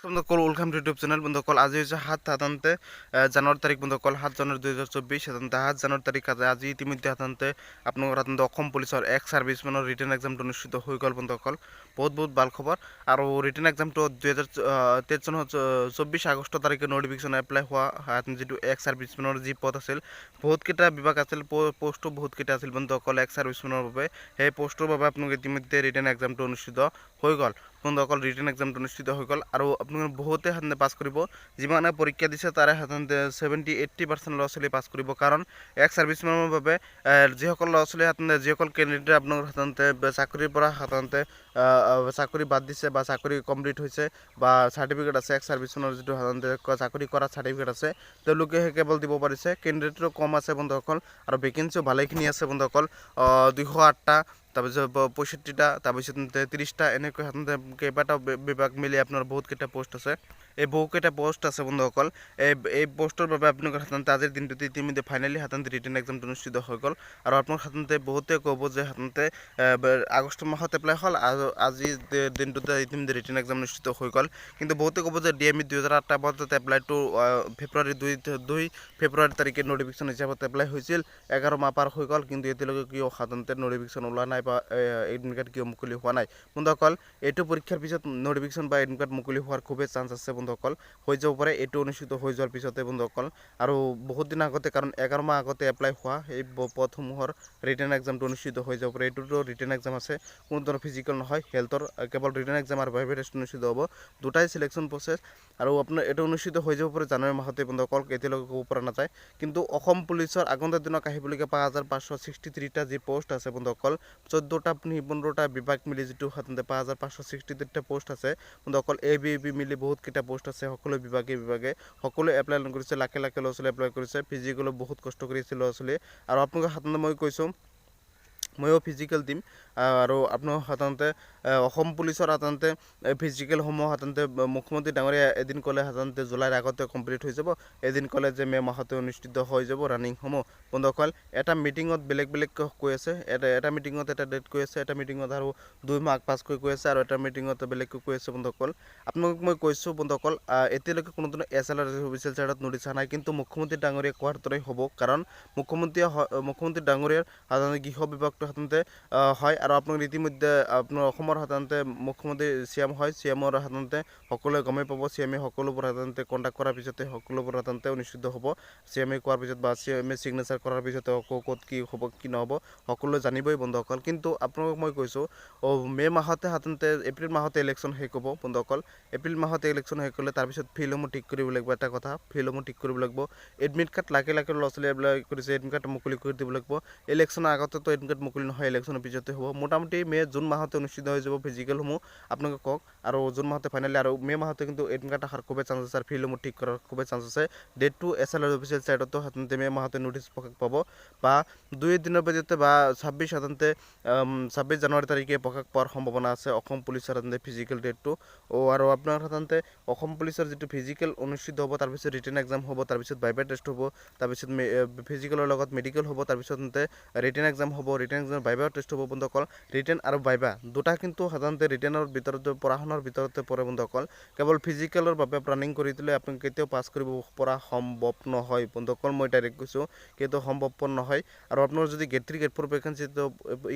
বন্ধুসকল welcome to YouTube channel. বন্ধুসকল আজি হৈছে 7 জানুৱাৰী তাৰিখ। বন্ধুসকল 7 জানুৱাৰী 2024 7 জানুৱাৰী তাৰিখ আজি ইতিমধ্যে আপোনালোকৰ অসম পুলিচৰ এক্স সাৰ্ভিসমেনৰ ৰিটেন এক্সামটো অনুষ্ঠিত হৈ গ'ল। বন্ধুসকল বহুত ভাল খবৰ। আৰু ৰিটেন এক্সামটো 2023 চনৰ 24 আগষ্ট তাৰিখে নোটিফিকেশ্যন এপ্লাই হোৱা যিটো এক্স সাৰ্ভিসমেনৰ যি পদ আছিল, বহুতকেইটা বিভাগ আছিল, পোষ্টো বহুতকেইটা আছিল। বন্ধুসকল এক্স সাৰ্ভিসমেনৰ বাবে সেই পোষ্টৰ বাবে আপোনালোকে ইতিমধ্যে ৰিটেন এক্সামটো অনুষ্ঠিত হৈ গ'ল। বন্ধুসকল ৰিটেন এক্সামটো অনুষ্ঠিত হৈ গ'ল আৰু আপোনালোকে বহুতে সাধাৰণতে পাছ কৰিব। যিমানে পৰীক্ষা দিছে তাৰে সাধাৰণতে 70-80% ল'ৰা ছোৱালী পাছ কৰিব। কাৰণ এক্স সাৰ্ভিসমেনৰ বাবে যিসকল ল'ৰা ছোৱালী যিসকল কেণ্ডিডেট আপোনালোকৰ সাধাৰণতে চাকৰিৰ পৰা সাধাৰণতে চাকৰি বাদ দিছে বা চাকৰি কমপ্লিট হৈছে বা চাৰ্টিফিকেট আছে, এক্স সাৰ্ভিসমেনৰ যিটো সাধাৰণতে চাকৰি কৰা চাৰ্টিফিকেট আছে, তেওঁলোকেহে কেৱল দিব পাৰিছে। কেণ্ডিডেটৰো কম আছে বন্ধুসকল আৰু ভেকেঞ্চিও ভালেখিনি আছে। বন্ধুসকল 208টা, তাৰপিছত 65টা, তাৰপিছত 30টা, এনেকৈ সাধাৰণতে কেইবাটাও বিভাগ মিলি আপোনাৰ বহুতকেইটা পোষ্ট আছে। এই বহুকেইটা পোষ্ট আছে বন্ধুসকল। এই পোষ্টৰ বাবে আপোনালোকৰ সাধাৰণতে আজিৰ দিনটোতে ইতিমধ্যে ফাইনেলি সাধাৰণতে ৰিটেন এক্সামটো অনুষ্ঠিত হৈ গ'ল। আৰু আপোনালোক সাধাৰণতে বহুতে ক'ব যে সাধাৰণতে আগষ্ট মাহত এপ্লাই হ'ল আৰু আজিৰ দিনটোতে ইতিমধ্যে ৰিটেন এক্সাম অনুষ্ঠিত হৈ গ'ল। কিন্তু বহুতে ক'ব যে DME 2008 পদত এপ্লাইটো ফেব্ৰুৱাৰী 2 ফেব্ৰুৱাৰী তাৰিখে নোটিফিকেশ্যন হিচাপত এপ্লাই হৈছিল। 11 মাহ পাৰ হৈ গ'ল, কিন্তু এতিয়ালৈকে কিয় সাধাৰণতে নোটিফিকেশ্যন ওলোৱা নাই বা এডমিট কাৰ্ড কিয় মুকলি হোৱা নাই। বন্ধুসকল এইটো পৰীক্ষাৰ পিছত নোটিফিকেশ্যন বা এডমিট কাৰ্ড মুকলি হোৱাৰ খুবেই চান্স আছে। বন্ধুসকল হৈ যাব পাৰে এইটো অনুষ্ঠিত হৈ যোৱাৰ পিছতে বন্ধুসকল, আৰু বহুত দিন আগতে, কাৰণ 11 মাহ আগতে এপ্লাই হোৱা এই পদসমূহৰ ৰিটেন এক্সামটো অনুষ্ঠিত হৈ যাব পাৰে। এইটোতো ৰিটেন এক্সাম আছে, কোনো ধৰণৰ ফিজিকেল নহয়, হেল্থৰ কেৱল ৰিটেন এক্সাম আৰু ভাইভা টেষ্ট অনুষ্ঠিত হ'ব। দুটাই চিলেকশ্যন প্ৰচেছ আৰু আপোনাৰ এইটো অনুষ্ঠিত হৈ যাব পাৰে জানুৱাৰী মাহতে। বন্ধুসকল এতিয়ালৈকে ক'ব পৰা নাযায়। কিন্তু অসম পুলিচৰ আগন্তুক দিনত আহিবলগীয়া 5563টা যি পোষ্ট আছে বন্ধুসকল, 14টা 15টা বিভাগ মিলি যিটো সাধাৰণতে 5563টা পোষ্ট আছে বন্ধুসকল, ABP মিলি বহুতকেইটা পোষ্ট আছে। সকলো বিভাগে সকলোৱে এপ্লাই কৰিছে, লাখে ল'ৰা ছোৱালী এপ্লাই কৰিছে। ফিজিকেলো বহুত কষ্ট কৰিছে ল'ৰা ছোৱালীয়ে। আৰু আপোনালোকে সাধাৰণতে মই কৈছোঁ ময়ো ফিজিকেল দিম। আৰু আপোনালোক সাধাৰণতে অসম পুলিচৰ সাধাৰণতে ফিজিকেলসমূহ সাধাৰণতে মুখ্যমন্ত্ৰী ডাঙৰীয়া এদিন ক'লে সাধাৰণতে জুলাইৰ আগতে কমপ্লিট হৈ যাব, এদিন ক'লে যে মে' মাহতে অনুষ্ঠিত হৈ যাব ৰানিংসমূহ। বন্ধুসকল এটা মিটিঙত বেলেগ কৈ আছে, এটা মিটিঙত এটা ডেট কৈ আছে, এটা মিটিঙত আৰু 2 মাহ পাছকৈ কৈ আছে, আৰু এটা মিটিঙত বেলেগকৈ কৈ আছে। বন্ধুসকল আপোনালোকক মই কৈছোঁ বন্ধুসকল, এতিয়ালৈকে কোনো ধৰণৰ SLR অফিচিয়েল চাইডত নটিছ অহা নাই, কিন্তু মুখ্যমন্ত্ৰী ডাঙৰীয়া কোৱাৰ দৰেই হ'ব। কাৰণ মুখ্যমন্ত্ৰী ডাঙৰীয়াৰ সাধাৰণতে গৃহ বিভাগটো সাধাৰণতে হয়। আৰু আপোনালোকে ইতিমধ্যে আপোনাৰ অসমৰ সাধাৰণতে মুখ্যমন্ত্ৰী CM হয়, CMৰ সাধাৰণতে সকলোৱে গমেই পাব। CM সকলোবোৰ সাধাৰণতে কণ্টেক্ট কৰাৰ পিছতে সকলোবোৰ সাধাৰণতে অনুষ্ঠিত হ'ব। CM কোৱাৰ পিছত বা CM ছিগনেচাৰ কৰাৰ পিছতে ক'ত কি হ'ব কি নহ'ব সকলোৱে জানিবই বন্ধুসকল। কিন্তু আপোনালোকক মই কৈছোঁ মে' মাহতে সাধাৰণতে এপ্ৰিল মাহতে ইলেকশ্যন শেষ হ'ব। বন্ধুসকল এপ্ৰিল মাহতে ইলেকশ্যন শেষ হ'লে তাৰপিছত ফিল্ডসমূহ ঠিক কৰিব লাগিব। এটা কথা, ফিল্ডসমূহ ঠিক কৰিব লাগিব। এডমিট কাৰ্ড লাখে ল'ৰা ছোৱালী এপ্লাই কৰিছে, এডমিট কাৰ্ড মুকলি কৰি দিব লাগিব। ইলেকশ্যনৰ আগতেতো এডমিট কাৰ্ড মুকলি নহয়, ইলেকশ্যনৰ পিছতে হ'ব। মোটামুটি জুন মাহতে অনুষ্ঠিত হৈ যাব ফিজিকেলসমূহ, আপোনালোকে কওক। আৰু জুন মাহতে ফাইনেলি, আৰু মে' মাহতে কিন্তু এডমিট কাৰ্ড অহাৰ খুবেই চান্স আছে, আৰু ফিল্ডসমূহ ঠিক কৰাৰ খুবেই চান্স আছে। ডেটটো SLR অফিচিয়েল চাইডতো সাধাৰণতে মে' মাহতে নটিছ প্ৰকাশ পাব, বা 2 দিনৰ ভিতৰতে বা 26 জানুৱাৰী তাৰিখে প্ৰকাশ পোৱাৰ সম্ভাৱনা আছে অসম পুলিচৰ সাধাৰণতে ফিজিকেল ডেটটো। আৰু আপোনাৰ সাধাৰণতে অসম পুলিচৰ যিটো ফিজিকেল অনুষ্ঠিত হ'ব, তাৰপিছত ৰিটেন এক্সাম হ'ব, তাৰপিছত ভাইভা টেষ্ট হ'ব, তাৰপিছত ফিজিকেলৰ লগত মেডিকেল হ'ব, তাৰপিছত ৰিটেন এক্সাম হ'ব, ৰিটেন এক্সাম ভাইভা টেষ্ট হ'ব। বন্ধুসকল ৰিটেন আৰু ভাইভা দুটা কিন্তু সাধাৰণতে ৰিটেনৰ ভিতৰতে পঢ়া শুনাৰ ভিতৰতে পৰে। বন্ধুসকল কেৱল ফিজিকেলৰ বাবে ৰানিং কৰি দিলে আপুনি কেতিয়াও পাছ কৰিব পৰা সম্ভৱ নহয়। বন্ধুসকল মই ডাইৰেক্ট কৈছোঁ, কেতিয়াও সম্ভৱপৰ নহয়। আৰু আপোনাৰ যদি গেট 3 গেট 4 ভেকেঞ্চিটো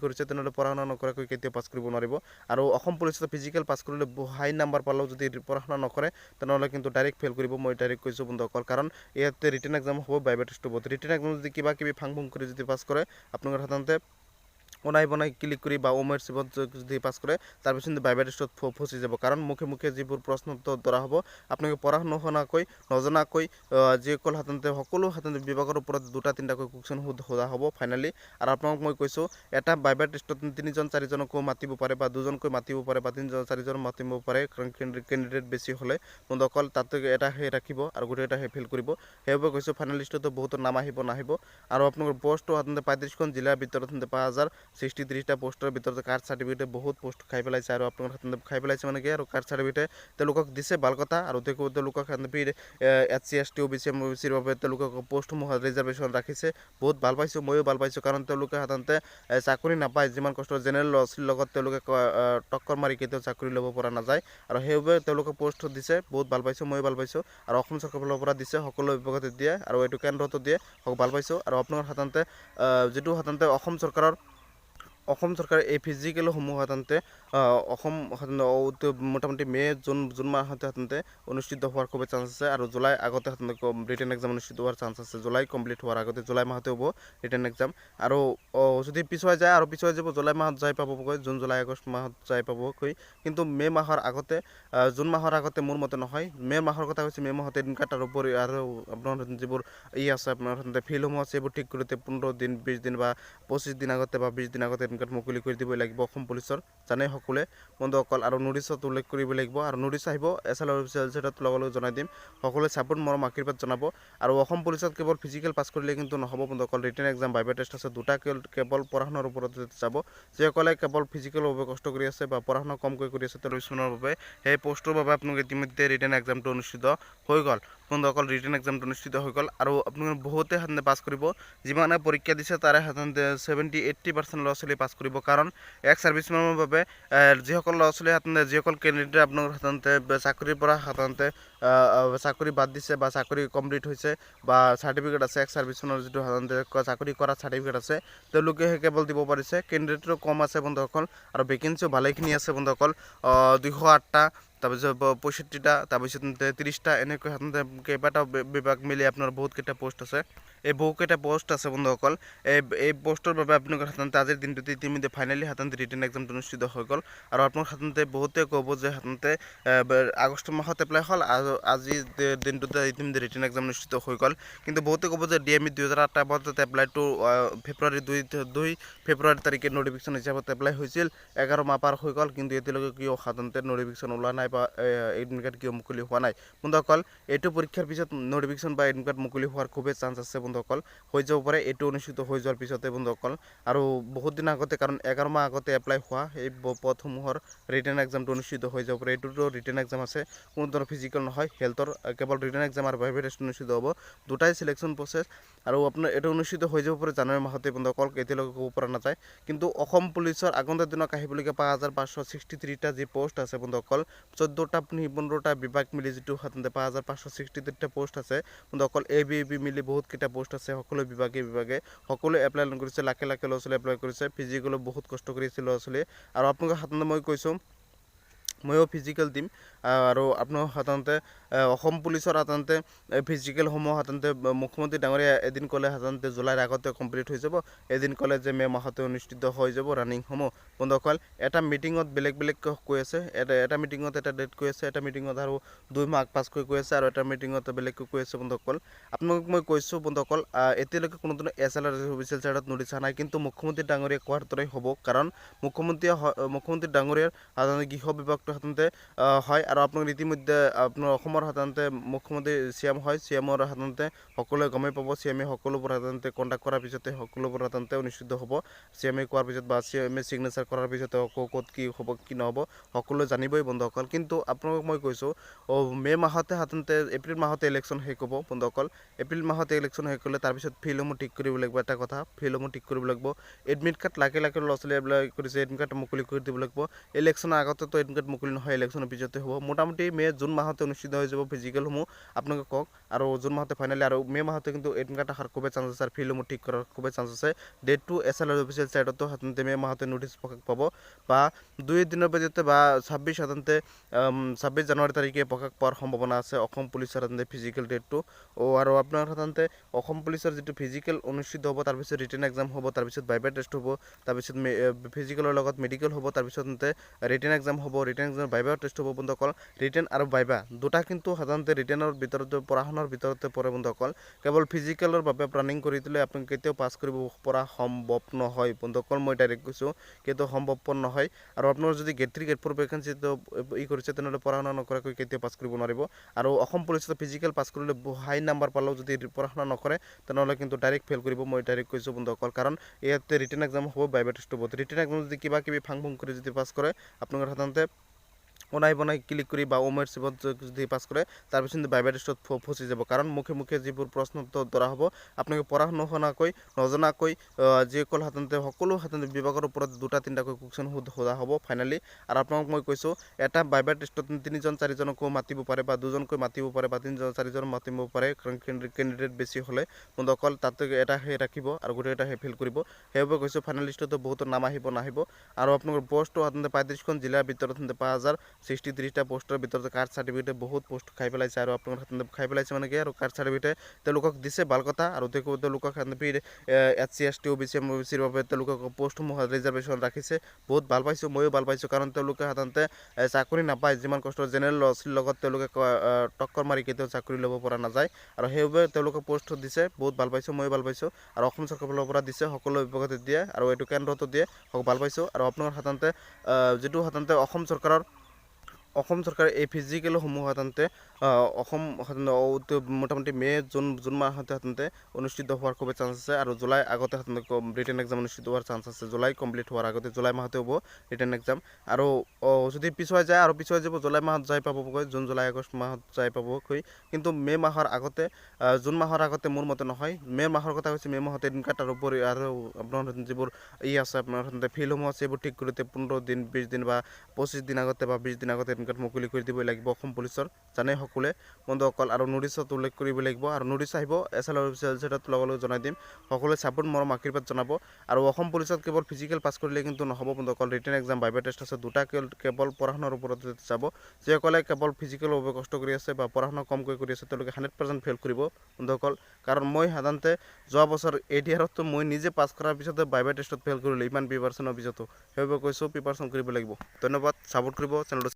কৰিছে, তেনেহ'লে পঢ়া শুনা নকৰাকৈ কেতিয়াও পাছ কৰিব নোৱাৰিব। আৰু অসম পুলিচত ফিজিকেল পাছ কৰিলে হাই নাম্বাৰ পালেও যদি পঢ়া শুনা নকৰে, তেনেহ'লে কিন্তু ডাইৰেক্ট ফেইল কৰিব। মই ডাইৰেক্ট কৈছোঁ বন্ধুসকল, কাৰণ ইয়াতে ৰিটেন এক্সাম হ'ব, ভাইভা টেষ্ট হ'ব। ৰিটেন এক্সাম যদি কিবা কিবি ফাং ফুং কৰি যদি পাছ কৰে, আপোনালোকৰ সাধাৰণতে বনাই ক্লিক কৰি বা চিপত যদি পাছ কৰে, তাৰপিছত ভাইভা টেষ্টত ফচি যাব। কাৰণ মুখে যিবোৰ প্ৰশ্ন ধৰা হ'ব, আপোনালোকে পঢ়া নজনাকৈ যিসকল সাধাৰণতে সকলো সাধাৰণতে বিভাগৰ ওপৰত 2-3টাকৈ কুৱেশ্যন সোধা হ'ব ফাইনেলি। আৰু আপোনালোক মই কৈছোঁ, এটা ভাইভা টেষ্টত 3-4জনকো মাতিব পাৰে, বা 2জনকৈ মাতিব পাৰে, বা 3-4জন মাতিব পাৰে, কাৰণ কেণ্ডিডেট বেছি হ'লে। বন্ধুসকল তাতে এটা ৰাখিব আৰু গোটেইটা ফিল কৰিব। সেইবাবে কৈছোঁ ফাইনেলিষ্টতো বহুতো নাম আহিব নাহিব। আৰু আপোনালোকৰ পোষ্টটো সাধাৰণতে 35খন জিলাৰ ভিতৰত 63টা পোষ্টৰ ভিতৰত কাষ্ট চাৰ্টিফিকেটে বহুত পোষ্ট খাই পেলাইছে আৰু আপোনালোকৰ হাতত খাই পেলাইছে মানে কি আৰু কাষ্ট চাৰ্টিফিকেটে তেওঁলোকক দিছে ভাল কথা আৰু তেওঁলোকক SC ST OBC MOBCৰ বাবে তেওঁলোকক পোষ্টসমূহ ৰিজাৰ্ভেশ্যন ৰাখিছে বহুত ভাল পাইছোঁ ময়ো ভাল পাইছোঁ কাৰণ তেওঁলোকে সাধাৰণতে চাকৰি নাপায় যিমান কষ্ট জেনেৰেল ল'ৰা ছোৱালীৰ লগত তেওঁলোকে টক্কৰ মাৰি কেতিয়াও চাকৰি ল'ব পৰা নাযায় আৰু সেইবাবে তেওঁলোকে পোষ্ট দিছে বহুত ভাল পাইছোঁ ময়ো ভাল পাইছোঁ আৰু অসম চৰকাৰৰ ফালৰ পৰা দিছে সকলো বিভাগতে দিয়ে আৰু এইটো কেন্দ্ৰতো দিয়ে ভাল পাইছোঁ আৰু আপোনালোকৰ সাধাৰণতে যিটো সাধাৰণতে অসম চৰকাৰে এই ফিজিকেলসমূহ সাধাৰণতে মোটামুটি জুন মাহতে সাধাৰণতে অনুষ্ঠিত হোৱাৰ খুবেই চান্স আছে আৰু জুলাই আগতে সাধাৰণতে ৰিটেন এক্সাম অনুষ্ঠিত হোৱাৰ চান্স আছে জুলাই কমপ্লিট হোৱাৰ আগতে জুলাই মাহতে হ'ব ৰিটেন এক্সাম আৰু যদি পিছুৱাই যায় আৰু পিছুৱাই যাব জুলাই মাহত যাই পাবগৈ জুন জুলাই আগষ্ট মাহত যাই পাবগৈ কিন্তু মে' মাহৰ আগতে জুন মাহৰ আগতে মোৰ মতে নহয় মে' মাহৰ কথা কৈছে মে' মাহত এদিন কাটাৰ উপৰি আৰু আপোনাৰ যিবোৰ আছে আপোনাৰ সাধাৰণতে ফিল্ডসমূহ আছে এইবোৰ ঠিক কৰোঁতে 15 দিন 20 দিন বা 25 দিন আগতে বা 20 দিন আগতে এদিন মুকলি কৰি দিবই লাগিব অসম পুলিচৰ জানে সকলোৱে বন্ধুসকল আৰু নোটিছত উল্লেখ কৰিব লাগিব আৰু নোটিছ আহিব SL অফিচিয়েল ৱেবছাইটত লগে জনাই দিম সকলোৱে ছাপোৰ্ট মৰম আশীৰ্বাদ জনাব আৰু অসম পুলিচত কেৱল ফিজিকেল পাছ কৰিলে কিন্তু নহ'ব বন্ধুসকল ৰিটেন এক্সাম ভাইভা টেষ্ট আছে দুটা কেৱল পঢ়া শুনাৰ ওপৰত যাব যিসকলে কেৱল ফিজিকেলৰ বাবে কষ্ট কৰি আছে বা পঢ়া শুনা কমকৈ কৰি আছে তেওঁলোকৰ বাবে সেই পোষ্টৰ বাবে আপোনালোকে ইতিমধ্যে ৰিটেন এক্সামটো অনুষ্ঠিত হৈ গ'ল বন্ধুসকল ৰিটেন এক্সামটো অনুষ্ঠিত হৈ গ'ল আৰু আপোনালোকে বহুতে সাধাৰণতে পাছ কৰিব যিমানে পৰীক্ষা দিছে তাৰে সাধাৰণতে 70-80% ল'ৰা ছোৱালী পাছ কৰিব কাৰণ এক্স ছাৰ্ভিচমেনৰ বাবে যিসকল ল'ৰা ছোৱালী সাধাৰণতে যিসকল কেণ্ডিডেট আপোনালোকৰ সাধাৰণতে চাকৰিৰ পৰা সাধাৰণতে চাকৰি বাদ দিছে বা চাকৰি কমপ্লিট হৈছে বা চাৰ্টিফিকেট আছে এক্স ছাৰ্ভিচমেনৰ যিটো সাধাৰণতে চাকৰি কৰা চাৰ্টিফিকেট আছে তেওঁলোকেহে কেৱল দিব পাৰিছে কেণ্ডিডেটৰো কম আছে বন্ধুসকল আৰু ভেকেঞ্চিও ভালেখিনি আছে বন্ধুসকল 208টা তাৰপিছত 65টা তাৰপিছত 30টা এনেকৈ সাধাৰণতে কেইবাটাও বিভাগ মিলি আপোনাৰ বহুতকেইটা পোষ্ট আছে এই বহুকেইটা পোষ্ট আছে বন্ধুসকল এই পোষ্টৰ বাবে আপোনালোকৰ সাধাৰণতে আজিৰ দিনটোতে ইতিমধ্যে ফাইনেলি সাধাৰণতে ৰিটেন এক্সামটো অনুষ্ঠিত হৈ গ'ল আৰু আপোনালোকৰ সাধাৰণতে বহুতে ক'ব যে সাধাৰণতে আগষ্ট মাহত এপ্লাই হ'ল আৰু আজি দিনটোতে ইতিমধ্যে ৰিটেন এক্সাম অনুষ্ঠিত হৈ গ'ল কিন্তু বহুতে ক'ব যে DME 2008 বছৰত এপ্লাইটো ফেব্ৰুৱাৰী 2 ফেব্ৰুৱাৰী তাৰিখে নটিফিকেশ্যন হিচাপত এপ্লাই হৈছিল 11 মাহ পাৰ হৈ গ'ল কিন্তু এতিয়ালৈকে কিয় সাধাৰণতে নটিফিকেশ্যন ওলোৱা নাই বা এডমিট কাৰ্ড কিয় মুকলি হোৱা নাই বন্ধুসকল এইটো পৰীক্ষাৰ পিছত নটিফিকেশ্যন বা এডমিট কাৰ্ড মুকলি হোৱাৰ খুবেই চান্স আছে বন্ধুসকল হৈ যাব পাৰে এইটো অনুষ্ঠিত হৈ যোৱাৰ পিছতে বন্ধুসকল আৰু বহুত দিন আগতে কাৰণ 11 মাহ আগতে এপ্লাই হোৱা এই পদসমূহৰ ৰিটেন এক্সামটো অনুষ্ঠিত হৈ যাব পাৰে এইটোতো ৰিটেন এক্সাম আছে কোনো ধৰণৰ ফিজিকেল নহয় হেল্থৰ কেৱল ৰিটেন এক্সাম আৰু ভাইভা টেষ্ট অনুষ্ঠিত হ'ব দুটাই চিলেকশ্যন প্ৰচেছ আৰু আপোনাৰ এইটো অনুষ্ঠিত হৈ যাব পাৰে জানুৱাৰী মাহতে বন্ধুসকল এতিয়ালৈকে ক'ব পৰা নাযায় কিন্তু অসম পুলিচৰ আগন্তুক দিনত আহিবলগীয়া 5563টা যি পোষ্ট আছে বন্ধুসকল 14টা 15টা বিভাগ মিলি যিটো সাধাৰণতে 5563টা পোষ্ট আছে বন্ধুসকল ABAP মিলি বহুতকেইটা পোষ্ট আছে সকলো বিভাগে সকলোৱে এপ্লাই কৰিছে লাখে লাখে ল'ৰা ছোৱালী এপ্লাই কৰিছে ফিজিকেলত বহুত কষ্ট কৰিছে ল'ৰা ছোৱালীয়ে আৰু আপোনালোকে সাধাৰণতে মই কৈছোঁ ময়ো ফিজিকেল দিম আৰু আপোনালোক সাধাৰণতে অসম পুলিচৰ সাধাৰণতে ফিজিকেলসমূহ সাধাৰণতে মুখ্যমন্ত্ৰী ডাঙৰীয়া এদিন ক'লে সাধাৰণতে জুলাইৰ আগতে কমপ্লিট হৈ যাব এদিন ক'লে যে মে' মাহতে অনুষ্ঠিত হৈ যাব ৰানিংসমূহ বন্ধুসকল এটা মিটিঙত বেলেগ কৈ আছে এটা মিটিঙত এটা ডেট কৈ আছে এটা মিটিঙত আৰু 2 মাহ পাছকৈ কৈ আছে আৰু এটা মিটিঙত বেলেগকৈ কৈ আছে বন্ধুসকল আপোনালোকক মই কৈছোঁ বন্ধুসকল এতিয়ালৈকে কোনো ধৰণৰ SLR অফিচিয়েল চাইটত নটিছ নাই কিন্তু মুখ্যমন্ত্ৰী ডাঙৰীয়া কোৱাৰ দৰে হ'ব কাৰণ মুখ্যমন্ত্ৰী ডাঙৰীয়াৰ সাধাৰণতে গৃহ বিভাগটো সাধাৰণতে হয় আৰু আপোনালোকে ইতিমধ্যে আপোনাৰ অসমৰ সাধাৰণতে মুখ্যমন্ত্ৰী CM হয় CMৰ সাধাৰণতে সকলোৱে গমেই পাব CM সকলোবোৰ সাধাৰণতে কণ্টেক্ট কৰাৰ পিছতে সকলোবোৰ সাধাৰণতে অনুষ্ঠিত হ'ব CM কোৱাৰ পিছত বা CM চিগনেচাৰ কৰাৰ পিছতে ক'ত কি হ'ব কি নহ'ব সকলোৱে জানিবই বন্ধুসকল কিন্তু আপোনালোকক মই কৈছোঁ মে' মাহতে সাধাৰণতে এপ্ৰিল মাহতে ইলেকশ্যন শেষ হ'ব বন্ধুসকল এপ্ৰিল মাহতে ইলেকশ্যন শেষ হ'লে তাৰপিছত ফিল্ডসমূহ ঠিক কৰিব লাগিব এটা কথা ফিল্ডসমূহ ঠিক কৰিব লাগিব এডমিট কাৰ্ড লাখে ল'ৰা ছোৱালী এপ্লাই কৰিছে এডমিট কাৰ্ড মুকলি কৰি দিব লাগিব ইলেকশ্যনৰ আগতেতো এডমিট কাৰ্ড মুকলি নহয় ইলেকশ্যনৰ পিছতে হ'ব মোটামুটি জুন মাহতে অনুষ্ঠিত হৈ যাব ফিজিকেলসমূহ আপোনালোকে কওক আৰু জুন মাহতে ফাইনেলি আৰু মে' মাহতে কিন্তু এডমিট কাৰ্ড অহাৰ খুবেই চান্স আছে আৰু ফিল্ডসমূহ ঠিক কৰাৰ খুবেই চান্স আছে ডেটটো SLR অফিচিয়েল চাইটতো সাধাৰণতে মে' মাহতে নোটিছ প্ৰকাশ পাব বা 2 দিনৰ ভিতৰতে বা 26 সাধাৰণতে 26 জানুৱাৰী তাৰিখে প্ৰকাশ পোৱাৰ সম্ভাৱনা আছে অসম পুলিচৰ সাধাৰণতে ফিজিকেল ডেটটো আৰু আপোনাৰ সাধাৰণতে অসম পুলিচৰ যিটো ফিজিকেল অনুষ্ঠিত হ'ব তাৰপিছত ৰিটেন এক্সাম হ'ব তাৰপিছত ভাইভা টেষ্ট হ'ব তাৰপিছত ফিজিকেলৰ লগত মেডিকেল হ'ব তাৰপিছত ৰিটেন এক্সাম হ'ব ৰিটেন এক্সাম ভাইবা টেষ্ট হ'ব বন্ধুসকল ৰিটেন আৰু ভাইবা দুটা কিন্তু সাধাৰণতে ৰিটেনৰ ভিতৰতে পঢ়া শুনাৰ ভিতৰতে পৰে বন্ধুসকল কেৱল ফিজিকেলৰ বাবে প্লানিং কৰি দিলে আপুনি কেতিয়াও পাছ কৰিব পৰা সম্ভৱ নহয় বন্ধুসকল মই ডাইৰেক্ট কৈছোঁ কেতিয়াও সম্ভৱপৰ নহয় আৰু আপোনাৰ যদি গেট 3 গেট 4 ভেকেঞ্চিটো কৰিছে তেনেহ'লে পঢ়া শুনা নকৰাকৈ কেতিয়াও পাছ কৰিব নোৱাৰিব আৰু অসম পুলিচত ফিজিকেল পাছ কৰিলে হাই নাম্বাৰ পালেও যদি পঢ়া শুনা নকৰে তেনেহ'লে কিন্তু ডাইৰেক্ট ফেইল কৰিব মই ডাইৰেক্ট কৈছোঁ বন্ধুসকল কাৰণ ইয়াতে ৰিটেন এক্সাম হ'ব ভাইবা টেষ্ট হ'ব ৰিটেন এক্সাম যদি কিবা কিবি ফাং ফুং কৰি যদি পাছ কৰে আপোনালোকৰ সাধাৰণতে অনাই বনাই ক্লিক কৰি বা ওমেৰ চিপত যদি পাছ কৰে তাৰপিছত ভাইবা টেষ্টত ফচি যাব কাৰণ মুখে মুখে যিবোৰ প্ৰশ্ন ধৰা হ'ব আপোনালোকে পঢ়া নুশুনাকৈ নজনাকৈ যিসকল সাধাৰণতে সকলো সাধাৰণতে বিভাগৰ ওপৰত দুটা তিনিটাকৈ কুৱেশ্যন সোধা হ'ব ফাইনেলি আৰু আপোনাক মই কৈছোঁ এটা ভাইবা টেষ্টত 3জন 4জনকো মাতিব পাৰে বা 2জনকৈ মাতিব পাৰে বা 3জন 4জন মাতিব পাৰে কাৰণ কেণ্ডিডেট বেছি হ'লে বন্ধুসকল তাতে এটা সেই ৰাখিব আৰু গোটেইটা সেই ফিল কৰিব সেইবাবে কৈছোঁ ফাইনেলিষ্টতো বহুতো নাম নাহিব আৰু আপোনালোকৰ পোষ্টটো সাধাৰণতে 35খন জিলাৰ ভিতৰত 5063টা পোষ্টৰ ভিতৰত কাষ্ট চাৰ্টিফিকেটে বহুত পোষ্ট খাই পেলাইছে আৰু আপোনালোকৰ সাধাৰণতে খাই পেলাইছে মানে কি আৰু কাষ্ট চাৰ্টিফিকেটে তেওঁলোকক দিছে ভাল কথা আৰু তেওঁলোকক SC ST OBC OBCৰ বাবে তেওঁলোকক পোষ্টসমূহ ৰিজাৰ্ভেশ্যন ৰাখিছে বহুত ভাল পাইছোঁ ময়ো ভাল পাইছোঁ কাৰণ তেওঁলোকে সাধাৰণতে চাকৰি নাপায় যিমান কষ্ট জেনেৰেল ল'ৰা লগত তেওঁলোকে টক্কৰ মাৰি কেতিয়াও চাকৰি ল'ব পৰা নাযায় আৰু সেইবাবে তেওঁলোকে পোষ্ট দিছে বহুত ভাল পাইছোঁ ময়ো ভাল পাইছোঁ আৰু অসম চৰকাৰৰ ফালৰ পৰা দিছে সকলো বিভাগতে দিয়ে আৰু এইটো কেন্দ্ৰতো দিয়ে ভাল পাইছোঁ আৰু আপোনালোকৰ সাধাৰণতে যিটো সাধাৰণতে অসম চৰকাৰে এই ফিজিকেলসমূহ সাধাৰণতে মোটামুটি মে জুন মাহতে সাধাৰণতে অনুষ্ঠিত হোৱাৰ খুবেই চান্স আছে আৰু জুলাই আগতে সাধাৰণতে ৰিটেন এক্সাম অনুষ্ঠিত হোৱাৰ চান্স আছে জুলাই কমপ্লিট হোৱাৰ আগতে জুলাই মাহতে হ'ব ৰিটেন এক্সাম আৰু যদি পিছুৱাই যায় আৰু পিছুৱাই যাব জুলাই মাহত যাই পাবগৈ জুন জুলাই আগষ্ট মাহত যাই পাবগৈ কিন্তু মে মাহৰ আগতে জুন মাহৰ আগতে মোৰ মতে নহয় মে মাহৰ কথা কৈছে মে মাহত এদিন কাটাৰ উপৰি আৰু আপোনাৰ যিবোৰ আছে আপোনাৰ সাধাৰণতে ফিল্ডসমূহ আছে এইবোৰ ঠিক কৰোঁতে 15 দিন 20 দিন বা 25 দিন আগতে বা 20 দিন আগতে এদিন মুকলি কৰি দিবই লাগিব অসম পুলিচৰ জানে সকলোৱে বন্ধুসকল আৰু নোটিছত উল্লেখ কৰিব লাগিব আৰু নোটিছ আহিব SLR অফিচিয়েল ৱেবছাইটত লগালগ জনাই দিম সকলোৱে ছাপোৰ্ট মৰম আশীৰ্বাদ জনাব আৰু অসম পুলিচত কেৱল ফিজিকেল পাছ কৰিলে কিন্তু নহ'ব বন্ধুসকল ৰিটেন এক্সাম ভাইবা টেষ্ট আছে দুটা কেৱল পঢ়া শুনাৰ ওপৰত যাব যিসকলে কেৱল ফিজিকেলৰ বাবে কষ্ট কৰি আছে বা পঢ়া শুনা কমকৈ কৰি আছে তেওঁলোকে 100% ফেইল কৰিব বন্ধুসকল কাৰণ মই সাধাৰণতে যোৱা বছৰ ADRতো মই নিজে পাছ কৰাৰ পিছতে ভাইবা টেষ্টত ফেইল কৰিলোঁ ইমান প্ৰিপাৰেশ্যনৰ পিছতো সেইবাবে কৈছোঁ প্ৰিপাৰেশ্যন কৰিব লাগিব ধন্যবাদ ছাপোৰ্ট কৰিব চেনেলটো